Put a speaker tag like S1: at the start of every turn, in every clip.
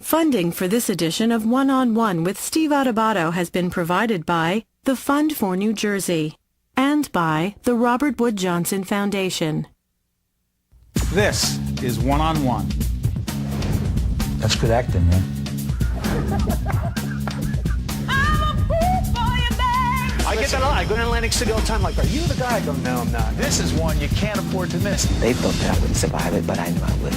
S1: Funding for this edition of One-on-One with Steve Adubato has been provided by the Fund for New Jersey and by the Robert Wood Johnson Foundation.
S2: This is One-on-One.
S3: That's good acting, man.
S4: I get that a lot. I go to Atlantic City all the time like, are you the guy? I go, no, I'm not. This is one you can't afford to miss.
S3: They thought that I wouldn't survive it, but I knew I would.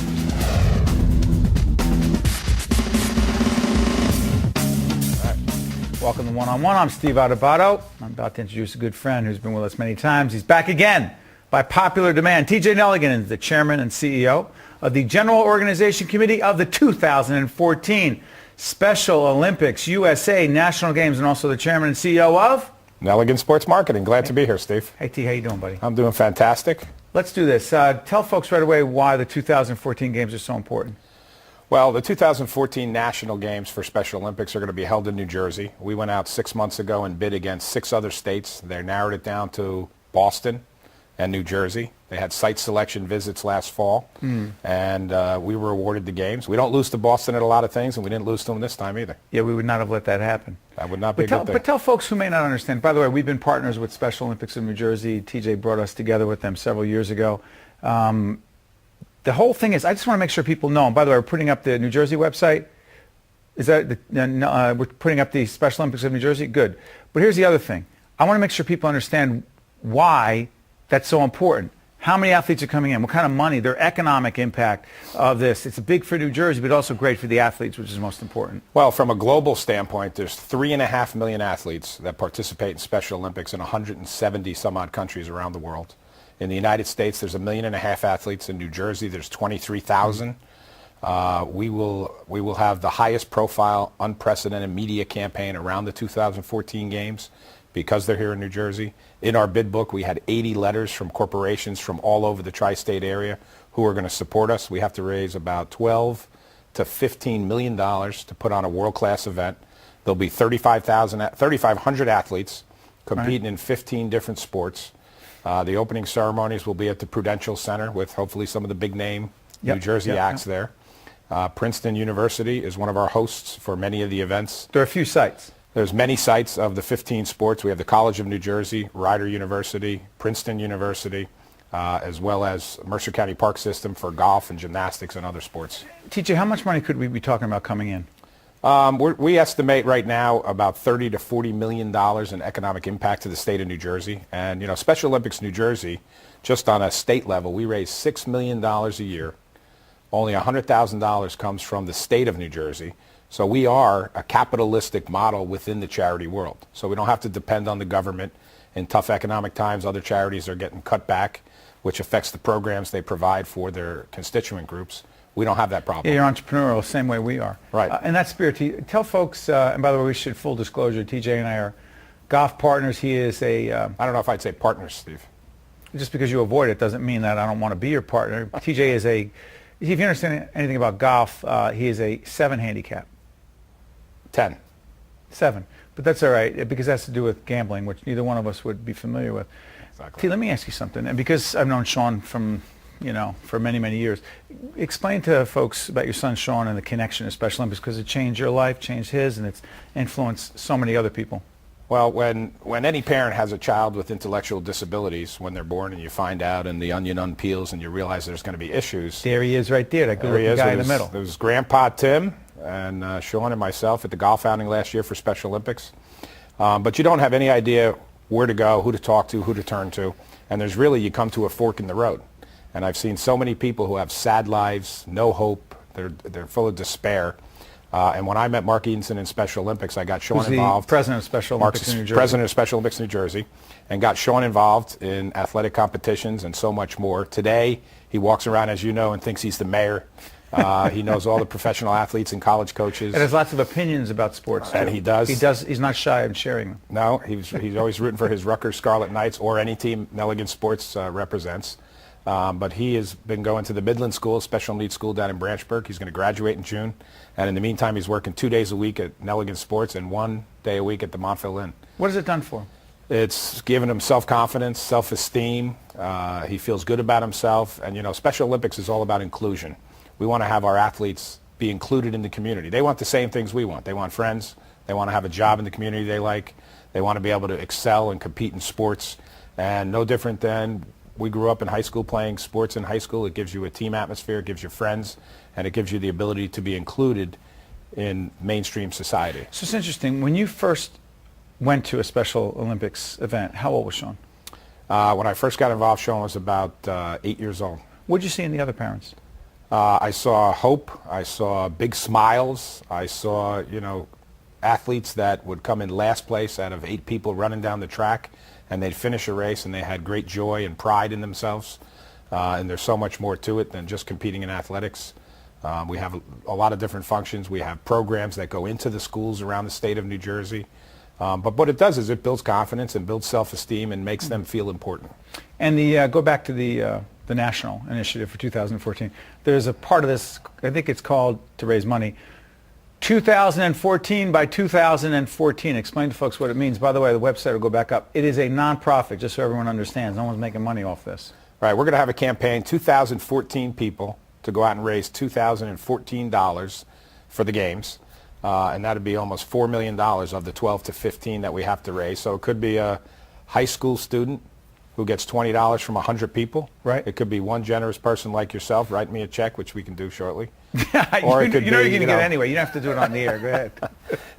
S2: Welcome to One-on-One. I'm Steve Adubato. I'm about to introduce a good friend who's been with us many times. He's back again by popular demand. TJ Nelligan is the chairman and CEO of the General Organization Committee of the 2014 Special Olympics USA National Games, and also the chairman and CEO of
S5: Nelligan Sports Marketing. Glad to be here, Steve.
S2: Hey, T, how you doing, buddy?
S5: I'm doing fantastic.
S2: Let's do this. Tell folks right away why the 2014 games are so important.
S5: Well, the 2014 National Games for Special Olympics are going to be held in New Jersey. We went out 6 months ago and bid against 6 other states. They narrowed it down to Boston and New Jersey. They had site selection visits last fall, and we were awarded the games. We don't lose to Boston at a lot of things, and we didn't lose to them this time either.
S2: Yeah, we would not have let that happen.
S5: That would not be a good thing.
S2: But tell folks who may not understand. By the way, we've been partners with Special Olympics of New Jersey. TJ brought us together with them several years ago. The whole thing is, I just want to make sure people know. And by the way, we're putting up the New Jersey website. Is that we're putting up the Special Olympics of New Jersey? Good. But here's the other thing. I want to make sure people understand why that's so important. How many athletes are coming in? What kind of money? Their economic impact of this. It's big for New Jersey, but also great for the athletes, which is most important.
S5: Well, from a global standpoint, there's 3.5 million athletes that participate in Special Olympics in 170 some odd countries around the world. In the United States, there's 1.5 million athletes. In New Jersey, there's 23,000. We will have the highest profile, unprecedented media campaign around the 2014 games because they're here in New Jersey. In our bid book, we had 80 letters from corporations from all over the tri-state area who are going to support us. We have to raise about $12 to $15 million to put on a world-class event. There'll be 3,500 athletes competing in 15 different sports. The opening ceremonies will be at the Prudential Center with hopefully some of the big-name New Jersey acts there. Princeton University is one of our hosts for many of the events.
S2: There are a few sites.
S5: There's many sites of the 15 sports. We have the College of New Jersey, Rider University, Princeton University, as well as Mercer County Park System for golf and gymnastics and other sports.
S2: TJ, how much money could we be talking about coming in?
S5: We estimate right now about $30 to $40 million in economic impact to the state of New Jersey. And, you know, Special Olympics New Jersey, just on a state level, we raise $6 million a year. Only $100,000 comes from the state of New Jersey. So we are a capitalistic model within the charity world. So we don't have to depend on the government. In tough economic times, other charities are getting cut back, which affects the programs they provide for their constituent groups. We don't have that problem.
S2: Yeah, you're entrepreneurial, same way we are.
S5: Right.
S2: In that spirit, tell folks, and by the way, we should full disclosure, TJ and I are golf partners. He is a...
S5: I don't know if I'd say partners, Steve.
S2: Just because you avoid it doesn't mean that I don't want to be your partner. TJ is a... If you understand anything about golf, he is a 7 handicap.
S5: 10.
S2: 7. But that's all right, because it has to do with gambling, which neither one of us would be familiar with.
S5: Exactly.
S2: T, let me ask you something. And because I've known Sean from, for many, many years, explain to folks about your son Sean and the connection to Special Olympics, because it changed your life, changed his, and it's influenced so many other people.
S5: Well, when any parent has a child with intellectual disabilities, when they're born and you find out and the onion unpeels and you realize there's going to be issues.
S2: There he is right there, that good-looking guy in the middle.
S5: There was Grandpa Tim and Sean and myself at the golf outing last year for Special Olympics. But you don't have any idea where to go, who to talk to, who to turn to. And you come to a fork in the road. And I've seen so many people who have sad lives, no hope, they're full of despair. And when I met Mark Eatonson in Special Olympics, I got Sean involved.
S2: President of Special Olympics in New Jersey.
S5: President of Special Olympics in New Jersey, and got Sean involved in athletic competitions and so much more. Today, he walks around, as you know, and thinks he's the mayor. He knows all the professional athletes and college coaches.
S2: And has lots of opinions about sports, too.
S5: And he does.
S2: He's not shy in sharing them.
S5: No, he's always rooting for his Rutgers Scarlet Knights or any team Nelligan Sports represents. But he has been going to the Midland School, special needs school down in Branchburg. He's going to graduate in June. And in the meantime, he's working 2 days a week at Nelligan Sports and 1 day a week at the Montville Inn.
S2: What has it done for him?
S5: It's given him self-confidence, self-esteem. He feels good about himself. And, Special Olympics is all about inclusion. We want to have our athletes be included in the community. They want the same things we want. They want friends. They want to have a job in the community they like. They want to be able to excel and compete in sports. And no different than we grew up in high school playing sports in high school. It gives you a team atmosphere, it gives you friends, and it gives you the ability to be included in mainstream society.
S2: So it's interesting. When you first went to a Special Olympics event, how old was Sean?
S5: When I first got involved, Sean was about 8 years old.
S2: What did you see in the other parents?
S5: I saw hope. I saw big smiles. I saw, athletes that would come in last place out of 8 people running down the track, and they'd finish a race, and they had great joy and pride in themselves. And there's so much more to it than just competing in athletics. We have a lot of different functions. We have programs that go into the schools around the state of New Jersey. But what it does is it builds confidence and builds self-esteem and makes them feel important. And
S2: go back to the national initiative for 2014. There's a part of this, I think it's called, to raise money, 2014 by 2014. Explain to folks what it means. By the way, the website will go back up. It is a nonprofit, just so everyone understands. No one's making money off this.
S5: Right, we're going to have a campaign, 2014 people, to go out and raise $2,014 for the games. And that would be almost $4 million of the 12 to 15 that we have to raise. So it could be a high school student who gets $20 from 100 people.
S2: Right.
S5: It could be one generous person like yourself. Write me a check, which we can do shortly.
S2: Or it could you're going to get it anyway. You don't have to do it on the air. Go ahead.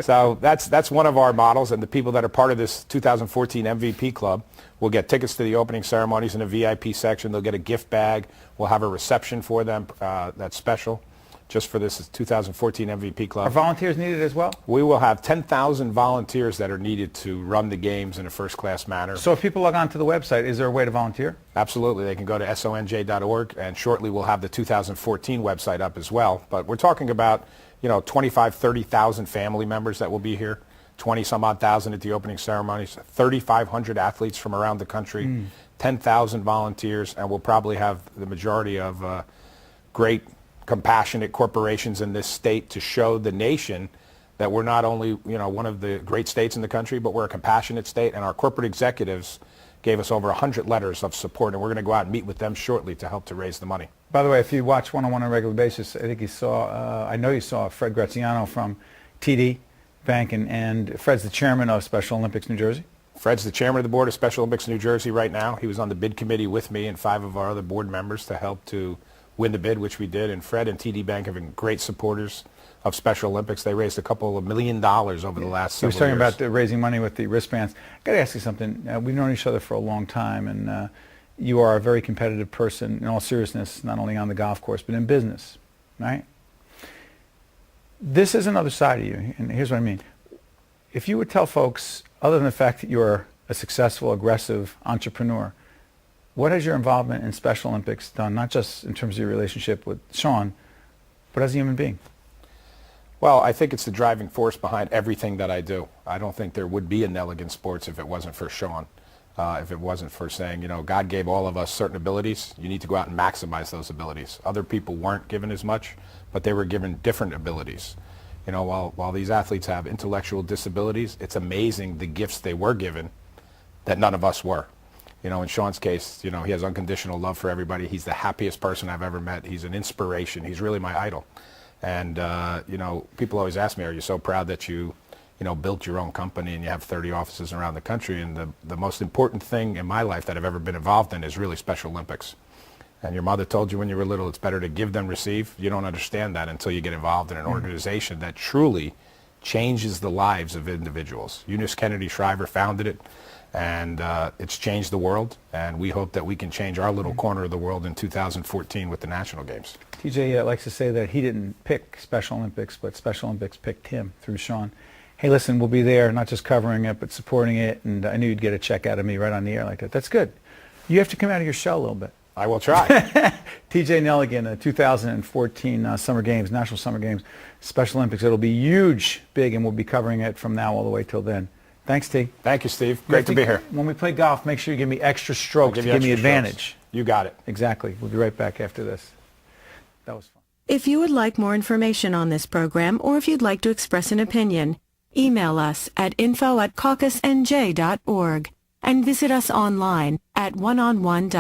S5: So that's one of our models, and the people that are part of this 2014 MVP Club will get tickets to the opening ceremonies in a VIP section. They'll get a gift bag. We'll have a reception for them that's special, just for this 2014 MVP Club.
S2: Are volunteers needed as well?
S5: We will have 10,000 volunteers that are needed to run the games in a first-class manner.
S2: So if people log on to the website, is there a way to volunteer?
S5: Absolutely. They can go to sonj.org, and shortly we'll have the 2014 website up as well. But we're talking about, 25, 30,000 family members that will be here, 20-some-odd thousand at the opening ceremonies, 3,500 athletes from around the country, 10,000 volunteers, and we'll probably have the majority of great compassionate corporations in this state to show the nation that we're not only, one of the great states in the country, but we're a compassionate state, and our corporate executives gave us over 100 letters of support, and we're going to go out and meet with them shortly to help to raise the money.
S2: By the way, if you watch One-on-One on a regular basis, I think I know you saw Fred Graziano from TD Bank, and Fred's the chairman of Special Olympics New Jersey.
S5: Fred's the chairman of the board of Special Olympics New Jersey right now. He was on the bid committee with me and 5 of our other board members to help to win the bid, which we did. And Fred and TD Bank have been great supporters of Special Olympics. They raised a couple of $1 million over the last several years.
S2: He was talking about raising money with the wristbands. I've got to ask you something. We've known each other for a long time, and you are a very competitive person, in all seriousness, not only on the golf course, but in business, right? This is another side of you, and here's what I mean. If you would tell folks, other than the fact that you're a successful, aggressive entrepreneur, what has your involvement in Special Olympics done, not just in terms of your relationship with Sean, but as a human being?
S5: Well, I think it's the driving force behind everything that I do. I don't think there would be a Nelligan Sports if it wasn't for Sean, if it wasn't for saying, God gave all of us certain abilities. You need to go out and maximize those abilities. Other people weren't given as much, but they were given different abilities. While these athletes have intellectual disabilities, it's amazing the gifts they were given that none of us were. In Sean's case, he has unconditional love for everybody. He's the happiest person I've ever met. He's an inspiration. He's really my idol. And, people always ask me, are you so proud that you, built your own company and you have 30 offices around the country? And the most important thing in my life that I've ever been involved in is really Special Olympics. And your mother told you when you were little, it's better to give than receive. You don't understand that until you get involved in an organization that truly changes the lives of individuals. Eunice Kennedy Shriver founded it, and it's changed the world. And we hope that we can change our little corner of the world in 2014 with the National Games.
S2: TJ likes to say that he didn't pick Special Olympics, but Special Olympics picked him through Sean. Hey, listen, we'll be there, not just covering it, but supporting it. And I knew you'd get a check out of me right on the air like that. That's good. You have to come out of your shell a little bit.
S5: I will try.
S2: TJ Nelligan, 2014 Summer Games, National Summer Games, Special Olympics. It'll be huge, big, and we'll be covering it from now all the way till then. Thanks, T.
S5: Thank you, Steve. Great to be here.
S2: When we play golf, make sure you give me extra strokes to give me advantage.
S5: You got it.
S2: Exactly. We'll be right back after this. That was fun.
S1: If you would like more information on this program, or if you'd like to express an opinion, email us at info@caucusnj.org and visit us online at oneonone.com.